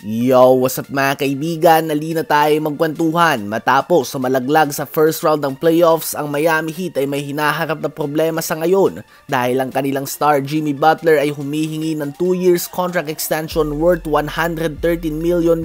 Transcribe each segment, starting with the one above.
Yo, what's up mga kaibigan? Nalina tayo magkwentuhan. Matapos sa malaglag sa first round ng playoffs, ang Miami Heat ay may hinaharap na problema sa ngayon dahil ang kanilang star Jimmy Butler ay humihingi ng 2 years contract extension worth $113 million.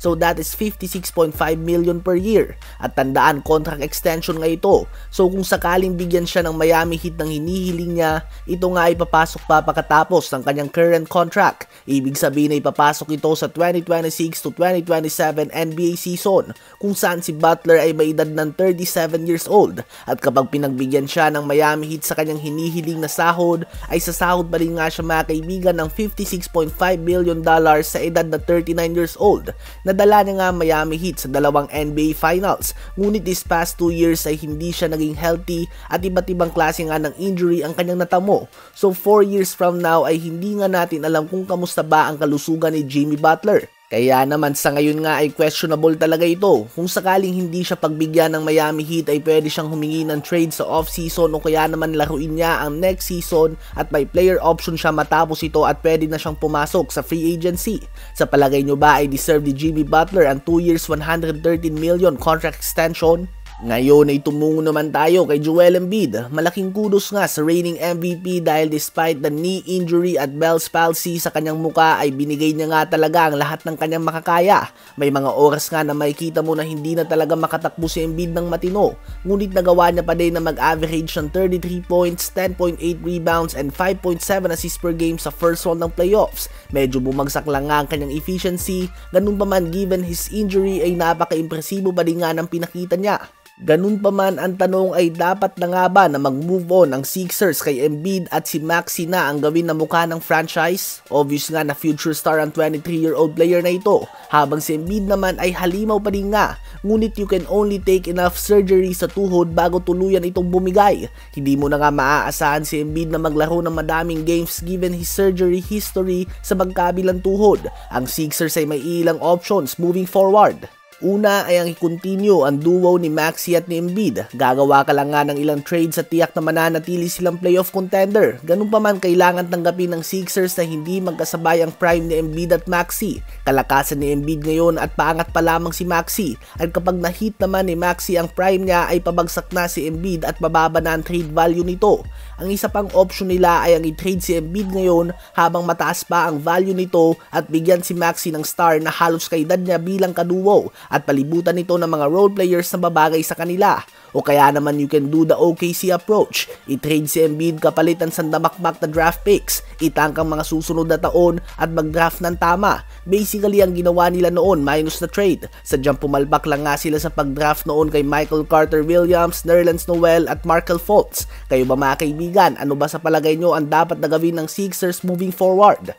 So that is 56.5 million per year. At tandaan, contract extension nga ito. So kung sakaling bigyan siya ng Miami Heat ng hinihiling niya, ito nga ay papasok pa pagkatapos ng kanyang current contract. Ibig sabihin ay papasok ito sa 2026 to 2027 NBA season kung saan si Butler ay may edad ng 37 years old at kapag pinagbigyan siya ng Miami Heat sa kanyang hinihiling na sahod ay sasahod pa rin nga siya mga kaibigan ng $56.5 million sa edad na 39 years old. Nadala niya nga Miami Heat sa dalawang NBA Finals ngunit this past 2 years ay hindi siya naging healthy at iba't ibang klase nga ng injury ang kanyang natamo. So 4 years from now ay hindi nga natin alam kung kamusta ba ang kalusugan ni Jimmy Butler. Kaya naman sa ngayon nga ay questionable talaga ito. Kung sakaling hindi siya pagbigyan ng Miami Heat ay pwede siyang humingi ng trade sa off-season o kaya naman laruin niya ang next season at may player option siya matapos ito at pwede na siyang pumasok sa free agency. Sa palagay nyo ba ay deserve ni Jimmy Butler ang 2 years $113 million contract extension? Ngayon ay tumungo naman tayo kay Joel Embiid. Malaking kudos nga sa reigning MVP dahil despite the knee injury at Bell's palsy sa kanyang muka ay binigay niya nga talaga ang lahat ng kanyang makakaya. May mga oras nga na makikita mo na hindi na talaga makatakbo si Embiid ng matino. Ngunit nagawa niya pa din na mag-average ng 33 points, 10.8 rebounds and 5.7 assists per game sa first round ng playoffs. Medyo bumagsak lang nga ang kanyang efficiency, ganun pa man given his injury ay napaka-impresibo pa din nga ng pinakita niya. Ganun pa man ang tanong ay dapat na nga ba na mag-move on ang Sixers kay Embiid at si Maxey na ang gawin na mukha ng franchise? Obvious nga na future star ang 23-year-old player na ito, habang si Embiid naman ay halimaw pa din nga. Ngunit you can only take enough surgery sa tuhod bago tuluyan itong bumigay. Hindi mo na nga maaasahan si Embiid na maglaro ng madaming games given his surgery history sa magkabilang tuhod. Ang Sixers ay may ilang options moving forward. Una ay ang i-continue ang duo ni Maxey at ni Embiid. Gagawa ka lang nga ng ilang trades sa tiyak na mananatili silang playoff contender. Ganun pa man kailangan tanggapin ng Sixers na hindi magkasabay ang prime ni Embiid at Maxey. Kalakasan ni Embiid ngayon at paangat pa lamang si Maxey. At kapag na-hit naman ni Maxey ang prime niya ay pabagsak na si Embiid at bababa na ang trade value nito. Ang isa pang option nila ay ang i-trade si Embiid ngayon habang mataas pa ang value nito at bigyan si Maxey ng star na halos kaedad niya bilang kaduo at palibutan nito ng mga role players na babagay sa kanila. O kaya naman you can do the OKC approach. I-trade si Embiid kapalitan sa damakmak na draft picks, itangkang mga susunod na taon at mag-draft ng tama. Basically ang ginawa nila noon minus na trade. Sadyang pumalpak lang nga sila sa pag-draft noon kay Michael Carter-Williams, Nerlens Noel at Markelle Fultz. Kayo ba mga kaibigan, ano ba sa palagay nyo ang dapat na gawin ng Sixers moving forward?